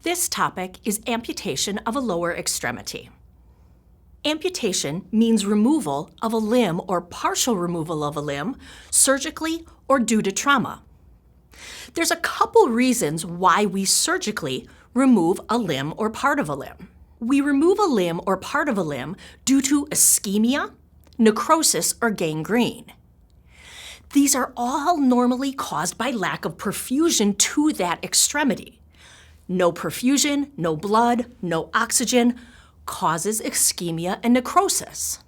This topic is amputation of a lower extremity. Amputation means removal of a limb or partial removal of a limb, surgically or due to trauma. There's a couple reasons why we surgically remove a limb or part of a limb. We remove a limb or part of a limb due to ischemia, necrosis, or gangrene. These are all normally caused by lack of perfusion to that extremity. No perfusion, no blood, no oxygen causes ischemia and necrosis.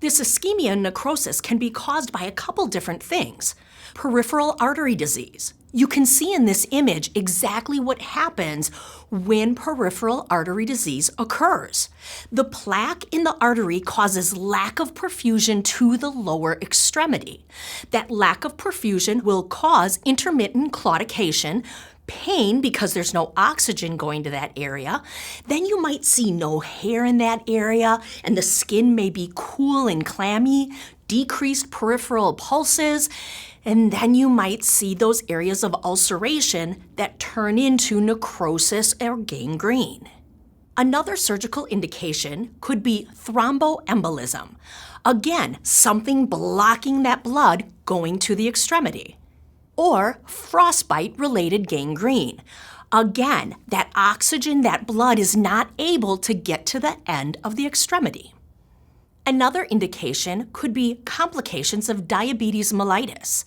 This ischemia and necrosis can be caused by a couple different things. Peripheral artery disease. You can see in this image exactly what happens when peripheral artery disease occurs. The plaque in the artery causes lack of perfusion to the lower extremity. That lack of perfusion will cause intermittent claudication, pain because there's no oxygen going to that area. Then you might see no hair in that area, and the skin may be cool and clammy, decreased peripheral pulses, and then you might see those areas of ulceration that turn into necrosis or gangrene. Another surgical indication could be thromboembolism. Again, something blocking that blood going to the extremity. Or frostbite-related gangrene. Again, that oxygen, that blood is not able to get to the end of the extremity. Another indication could be complications of diabetes mellitus.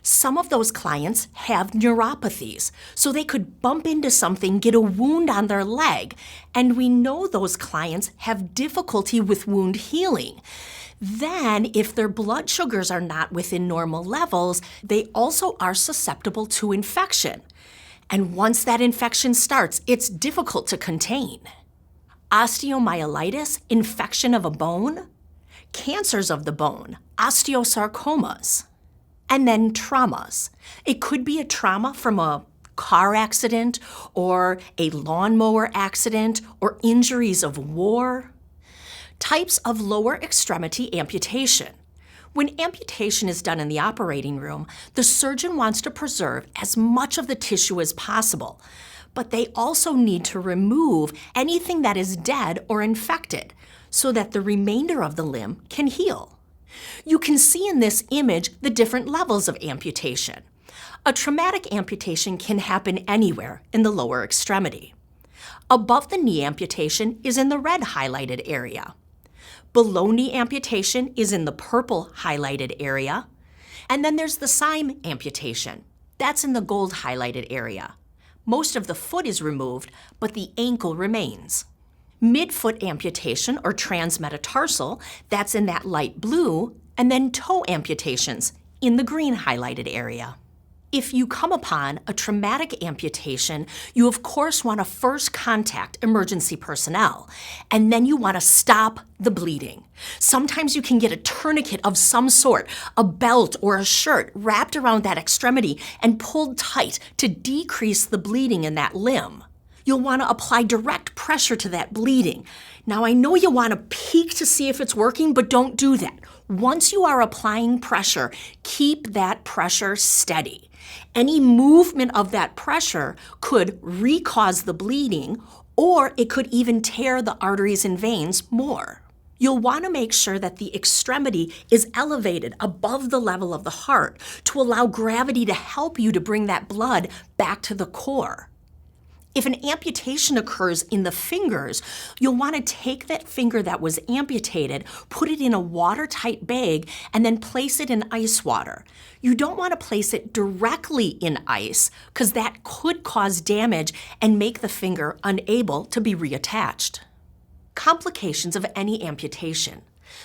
Some of those clients have neuropathies, so they could bump into something, get a wound on their leg, and we know those clients have difficulty with wound healing. Then, if their blood sugars are not within normal levels, they also are susceptible to infection. And once that infection starts, it's difficult to contain. Osteomyelitis, infection of a bone, cancers of the bone, osteosarcomas, and then traumas. It could be a trauma from a car accident or a lawnmower accident or injuries of war. Types of lower extremity amputation. When amputation is done in the operating room, the surgeon wants to preserve as much of the tissue as possible, but they also need to remove anything that is dead or infected so that the remainder of the limb can heal. You can see in this image the different levels of amputation. A traumatic amputation can happen anywhere in the lower extremity. Above the knee amputation is in the red highlighted area. Below knee amputation is in the purple highlighted area. And then there's the cyme amputation. That's in the gold highlighted area. Most of the foot is removed, but the ankle remains. Midfoot amputation or transmetatarsal, that's in that light blue, and then toe amputations in the green highlighted area. If you come upon a traumatic amputation, you of course want to first contact emergency personnel, and then you want to stop the bleeding. Sometimes you can get a tourniquet of some sort, a belt or a shirt wrapped around that extremity and pulled tight to decrease the bleeding in that limb. You'll want to apply direct pressure to that bleeding. Now, I know you want to peek to see if it's working, but don't do that. Once you are applying pressure, keep that pressure steady. Any movement of that pressure could re-cause the bleeding, or it could even tear the arteries and veins more. You'll want to make sure that the extremity is elevated above the level of the heart to allow gravity to help you to bring that blood back to the core. If an amputation occurs in the fingers, you'll want to take that finger that was amputated, put it in a watertight bag, and then place it in ice water. You don't want to place it directly in ice because that could cause damage and make the finger unable to be reattached. Complications of any amputation.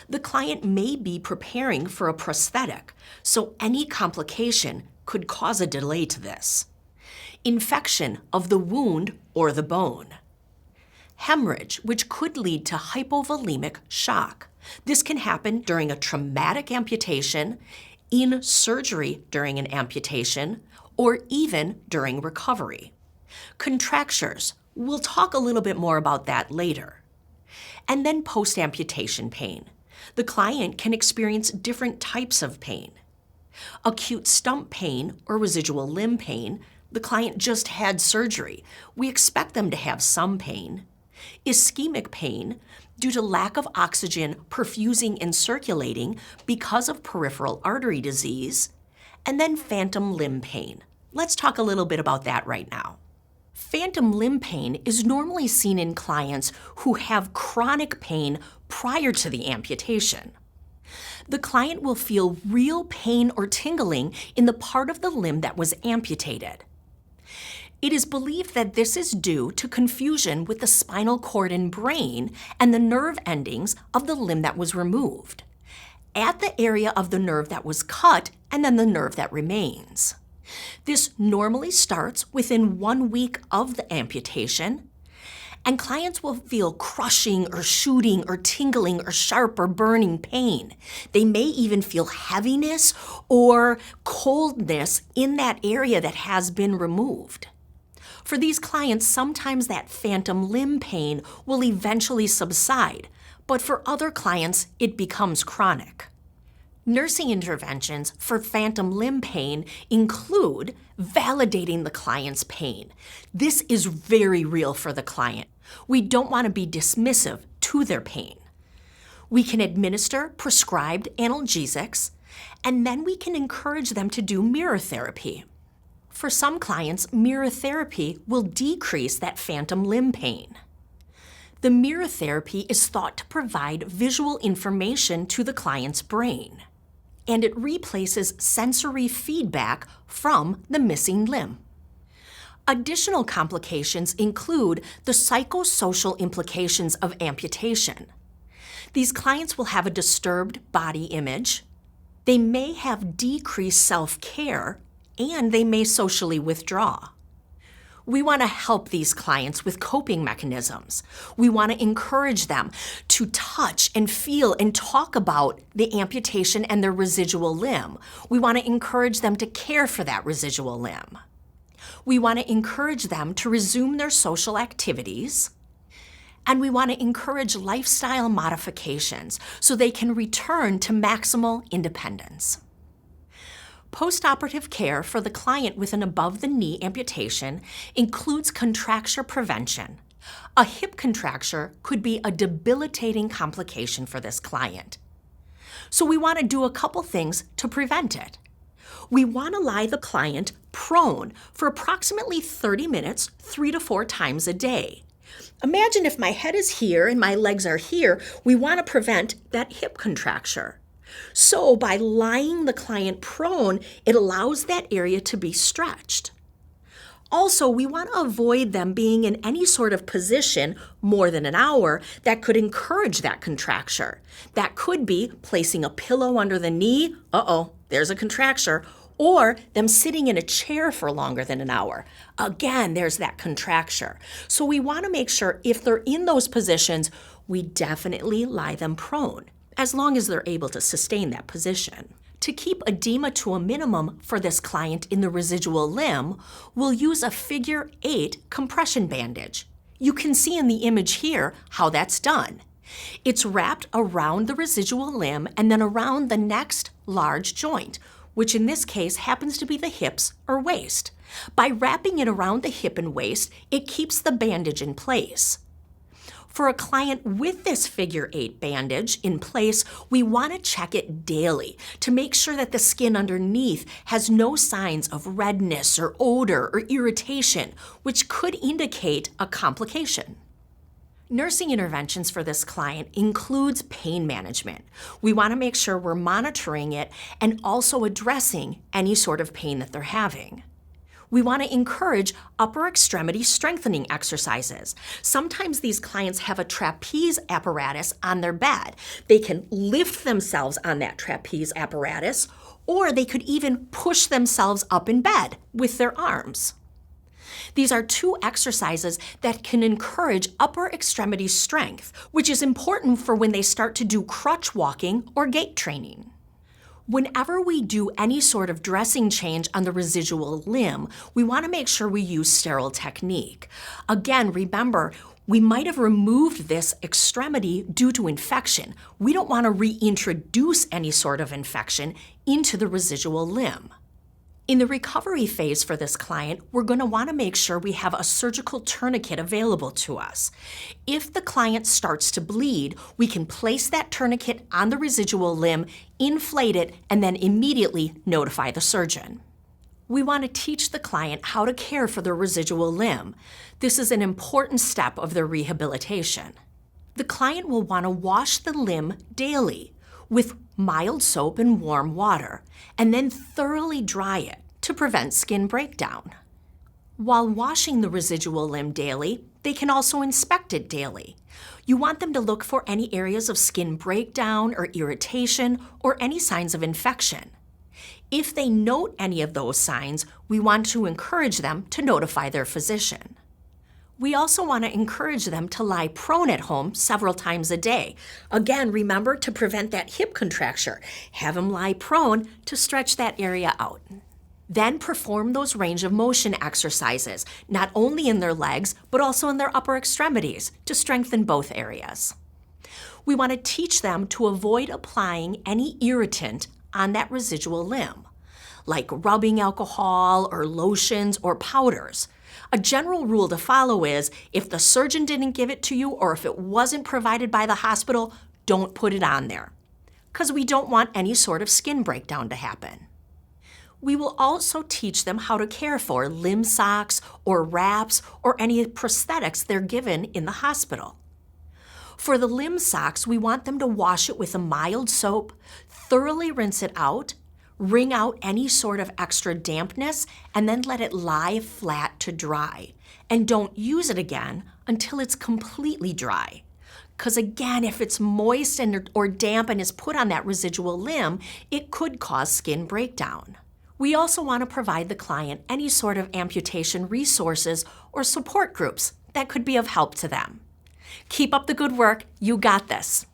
The client may be preparing for a prosthetic, so any complication could cause a delay to this. Infection of the wound or the bone. Hemorrhage, which could lead to hypovolemic shock. This can happen during a traumatic amputation, in surgery during an amputation, or even during recovery. Contractures. We'll talk a little bit more about that later. And then post-amputation pain. The client can experience different types of pain. Acute stump pain or residual limb pain, The client just had surgery. We expect them to have some pain. Ischemic pain, due to lack of oxygen perfusing and circulating because of peripheral artery disease. And then phantom limb pain. Let's talk a little bit about that right now. Phantom limb pain is normally seen in clients who have chronic pain prior to the amputation. The client will feel real pain or tingling in the part of the limb that was amputated. It is believed that this is due to confusion with the spinal cord and brain and the nerve endings of the limb that was removed, at the area of the nerve that was cut and then the nerve that remains. This normally starts within 1 week of the amputation, and clients will feel crushing or shooting or tingling or sharp or burning pain. They may even feel heaviness or coldness in that area that has been removed. For these clients, sometimes that phantom limb pain will eventually subside, but for other clients, it becomes chronic. Nursing interventions for phantom limb pain include validating the client's pain. This is very real for the client. We don't want to be dismissive to their pain. We can administer prescribed analgesics, and then we can encourage them to do mirror therapy. For some clients, mirror therapy will decrease that phantom limb pain. The mirror therapy is thought to provide visual information to the client's brain, and it replaces sensory feedback from the missing limb. Additional complications include the psychosocial implications of amputation. These clients will have a disturbed body image, they may have decreased self-care, and they may socially withdraw. We want to help these clients with coping mechanisms. We want to encourage them to touch and feel and talk about the amputation and their residual limb. We want to encourage them to care for that residual limb. We want to encourage them to resume their social activities. And we want to encourage lifestyle modifications so they can return to maximal independence. Postoperative care for the client with an above-the-knee amputation includes contracture prevention. A hip contracture could be a debilitating complication for this client. So we want to do a couple things to prevent it. We want to lie the client prone for approximately 30 minutes, 3 to 4 times a day. Imagine if my head is here and my legs are here, we want to prevent that hip contracture. So by lying the client prone, it allows that area to be stretched. Also, we want to avoid them being in any sort of position more than an hour that could encourage that contracture. That could be placing a pillow under the knee, there's a contracture, or them sitting in a chair for longer than an hour. Again, there's that contracture. So we want to make sure if they're in those positions, we definitely lie them prone, as long as they're able to sustain that position. To keep edema to a minimum for this client in the residual limb, we'll use a figure 8 compression bandage. You can see in the image here how that's done. It's wrapped around the residual limb and then around the next large joint, which in this case happens to be the hips or waist. By wrapping it around the hip and waist, it keeps the bandage in place. For a client with this figure 8 bandage in place, we want to check it daily to make sure that the skin underneath has no signs of redness or odor or irritation, which could indicate a complication. Nursing interventions for this client includes pain management. We want to make sure we're monitoring it and also addressing any sort of pain that they're having. We want to encourage upper extremity strengthening exercises. Sometimes these clients have a trapeze apparatus on their bed. They can lift themselves on that trapeze apparatus, or they could even push themselves up in bed with their arms. These are 2 exercises that can encourage upper extremity strength, which is important for when they start to do crutch walking or gait training. Whenever we do any sort of dressing change on the residual limb, we want to make sure we use sterile technique. Again, remember, we might have removed this extremity due to infection. We don't want to reintroduce any sort of infection into the residual limb. In the recovery phase for this client, we're going to want to make sure we have a surgical tourniquet available to us. If the client starts to bleed, we can place that tourniquet on the residual limb, inflate it, and then immediately notify the surgeon. We want to teach the client how to care for the residual limb. This is an important step of their rehabilitation. The client will want to wash the limb daily with mild soap and warm water, and then thoroughly dry it to prevent skin breakdown. While washing the residual limb daily, they can also inspect it daily. You want them to look for any areas of skin breakdown or irritation or any signs of infection. If they note any of those signs, we want to encourage them to notify their physician. We also want to encourage them to lie prone at home several times a day. Again, remember to prevent that hip contracture. Have them lie prone to stretch that area out. Then perform those range of motion exercises, not only in their legs, but also in their upper extremities to strengthen both areas. We want to teach them to avoid applying any irritant on that residual limb, like rubbing alcohol or lotions or powders. A general rule to follow is if the surgeon didn't give it to you or if it wasn't provided by the hospital, don't put it on there, because we don't want any sort of skin breakdown to happen. We will also teach them how to care for limb socks or wraps or any prosthetics they're given in the hospital. For the limb socks, we want them to wash it with a mild soap, thoroughly rinse it out, wring out any sort of extra dampness, and then let it lie flat to dry. And don't use it again until it's completely dry. Because again, if it's moist or damp and is put on that residual limb, it could cause skin breakdown. We also want to provide the client any sort of amputation resources or support groups that could be of help to them. Keep up the good work. You got this.